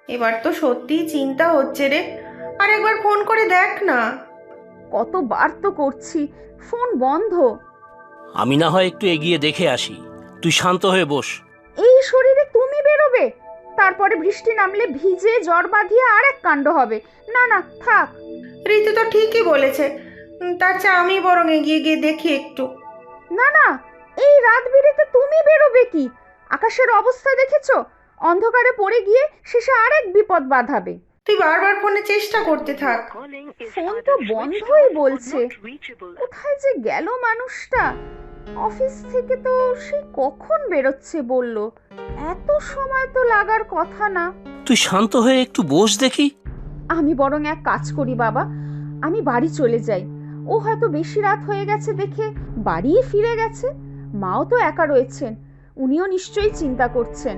এবার তো সত্যিই চিন্তা হচ্ছে রে। আর একবার ফোন করে দেখ না। কতবার তো করছি, ফোন বন্ধ। আমি না হয় একটু এগিয়ে দেখে আসি, তুই শান্ত হয়ে বস। এই শরীরে তুমি বেরোবে, তারপরে বৃষ্টি নামলে ভিজে জ্বর বাঁধিয়ে আর এক কাণ্ড হবে। না না, থাক। ঋতু তো ঠিকই বলেছে। তার চেয়ে আমি বরং এগিয়ে গিয়ে দেখি একটু। না না, এই রাত বিরেতে তুমি বেরোবে কি? আকাশের অবস্থা দেখেছো? অন্ধকারে পড়ে গিয়ে শেষে আরেক বিপদ বাঁধাবে। তুই বারবার ফোনে চেষ্টা করতে থাক। ফোন তো বন্ধই বলছে। কোথায় যে গেল মানুষটা? অফিস থেকে তো সেই কখন বেরোচ্ছে বলল। এত সময় তো লাগার কথা না। তুই শান্ত হয়ে একটু বস দেখি। আমি বরং এক কাজ করি বাবা, আমি বাড়ি চলে যাই। ও হয়তো বেশি রাত হয়ে গেছে দেখে বাড়িই ফিরে গেছে। মাও তো একা রয়েছেন, উনিও নিশ্চয়ই চিন্তা করছেন।